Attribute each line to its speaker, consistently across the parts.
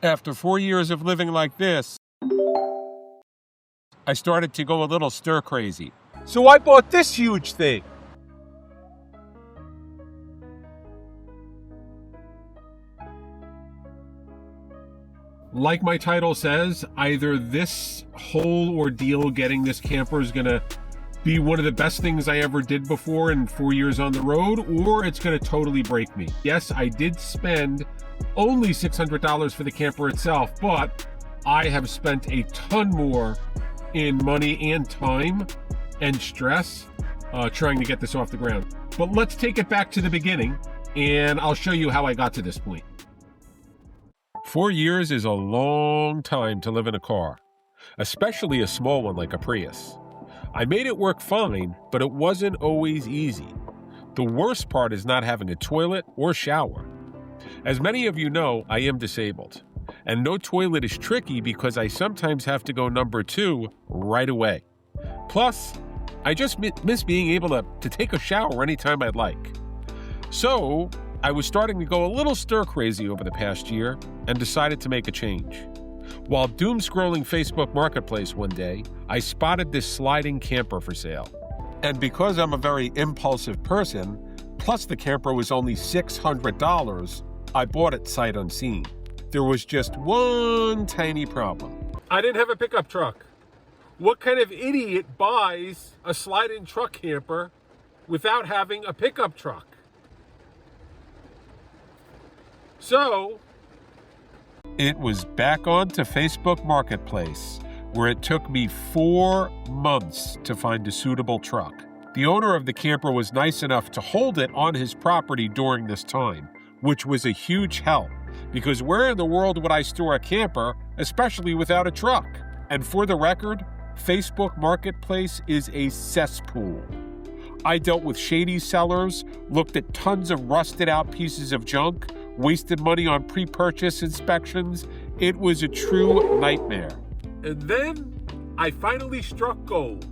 Speaker 1: After 4 years of living like this, I started to go a little stir-crazy.
Speaker 2: So I bought this huge thing.
Speaker 1: Like my title says, either this whole ordeal getting this camper is gonna be one of the best things I ever did before in 4 years on the road, or it's gonna totally break me. Yes, I did spend only $600 for the camper itself, but I have spent a ton more in money and time and stress trying to get this off the ground. But let's take it back to the beginning, and I'll show you how I got to this point. 4 years is a long time to live in a car, especially a small one like a Prius. I made it work fine, but it wasn't always easy. The worst part is not having a toilet or shower. As many of you know, I am disabled, and no toilet is tricky because I sometimes have to go number 2 right away. Plus, I just miss being able to take a shower anytime I'd like. So, I was starting to go a little stir-crazy over the past year and decided to make a change. While doom-scrolling Facebook Marketplace one day, I spotted this sliding camper for sale. And because I'm a very impulsive person, plus the camper was only $600, I bought it sight unseen. There was just one tiny problem.
Speaker 2: I didn't have a pickup truck. What kind of idiot buys a sliding truck camper without having a pickup truck? So,
Speaker 1: it was back onto Facebook Marketplace, where it took me 4 months to find a suitable truck. The owner of the camper was nice enough to hold it on his property during this time, which was a huge help, because where in the world would I store a camper, especially without a truck? And for the record, Facebook Marketplace is a cesspool. I dealt with shady sellers, looked at tons of rusted out pieces of junk, wasted money on pre-purchase inspections. It was a true nightmare.
Speaker 2: And then I finally struck gold.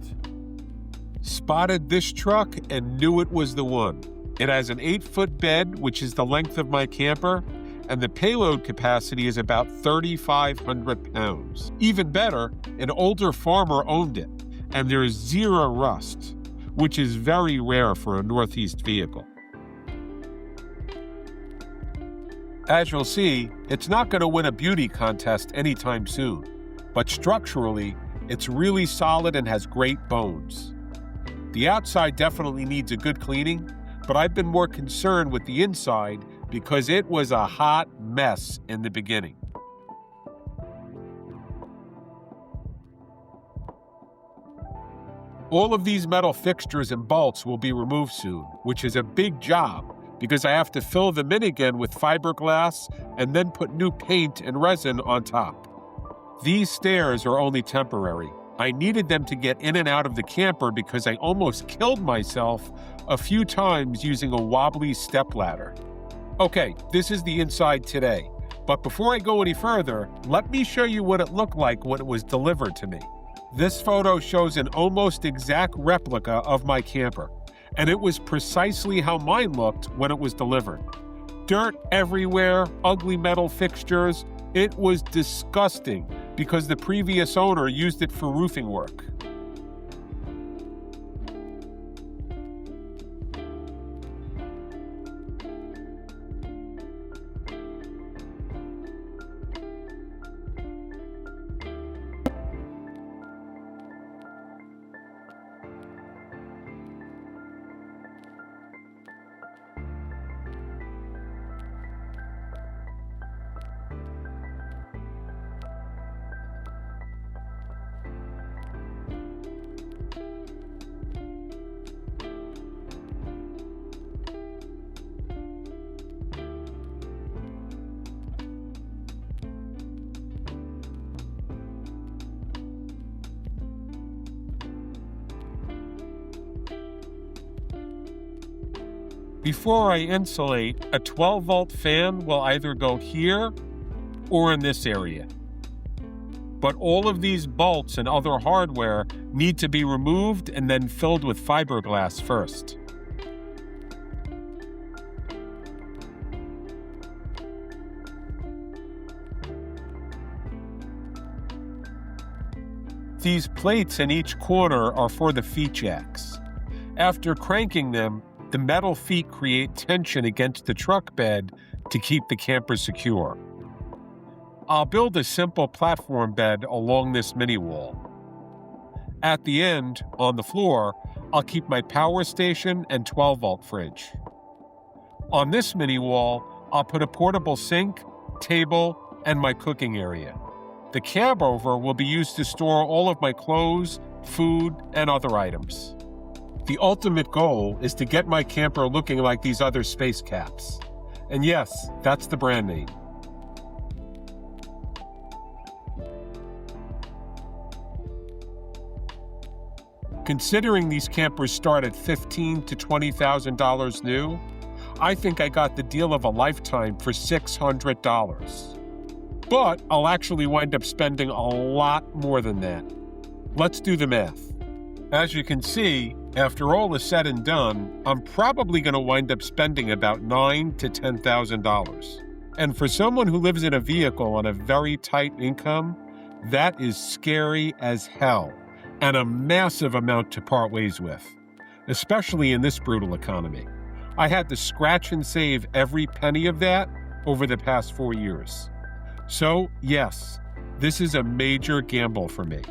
Speaker 1: Spotted this truck and knew it was the one. It has an 8-foot bed, which is the length of my camper, and the payload capacity is about 3,500 pounds. Even better, an older farmer owned it, and there is 0 rust, which is very rare for a Northeast vehicle. As you'll see, it's not going to win a beauty contest anytime soon, but structurally, it's really solid and has great bones. The outside definitely needs a good cleaning, but I've been more concerned with the inside because it was a hot mess in the beginning. All of these metal fixtures and bolts will be removed soon, which is a big job because I have to fill them in again with fiberglass and then put new paint and resin on top. These stairs are only temporary. I needed them to get in and out of the camper because I almost killed myself a few times using a wobbly stepladder. Okay, this is the inside today, but before I go any further, let me show you what it looked like when it was delivered to me. This photo shows an almost exact replica of my camper, and it was precisely how mine looked when it was delivered. Dirt everywhere, ugly metal fixtures. It was disgusting because the previous owner used it for roofing work. Before I insulate, a 12-volt fan will either go here or in this area. But all of these bolts and other hardware need to be removed and then filled with fiberglass first. These plates in each corner are for the feet jacks. After cranking them, the metal feet create tension against the truck bed to keep the camper secure. I'll build a simple platform bed along this mini wall. At the end, on the floor, I'll keep my power station and 12-volt fridge. On this mini wall, I'll put a portable sink, table, and my cooking area. The cab over will be used to store all of my clothes, food, and other items. The ultimate goal is to get my camper looking like these other SpaceKaps. And yes, that's the brand name. Considering these campers start at $15,000 to $20,000 new, I think I got the deal of a lifetime for $600. But I'll actually wind up spending a lot more than that. Let's do the math. As you can see, after all is said and done, I'm probably going to wind up spending about $9,000 to $10,000. And for someone who lives in a vehicle on a very tight income, that is scary as hell and a massive amount to part ways with, especially in this brutal economy. I had to scratch and save every penny of that over the past 4 years. So, yes, this is a major gamble for me.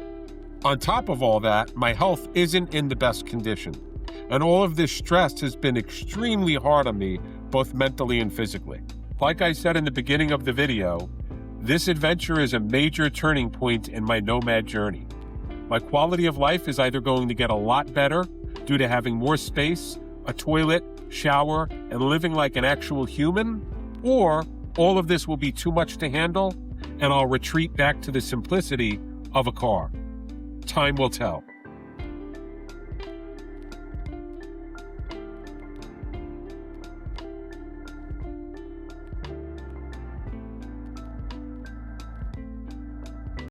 Speaker 1: On top of all that, my health isn't in the best condition, and all of this stress has been extremely hard on me, both mentally and physically. Like I said in the beginning of the video, this adventure is a major turning point in my nomad journey. My quality of life is either going to get a lot better due to having more space, a toilet, shower, and living like an actual human, or all of this will be too much to handle, and I'll retreat back to the simplicity of a car. Time will tell.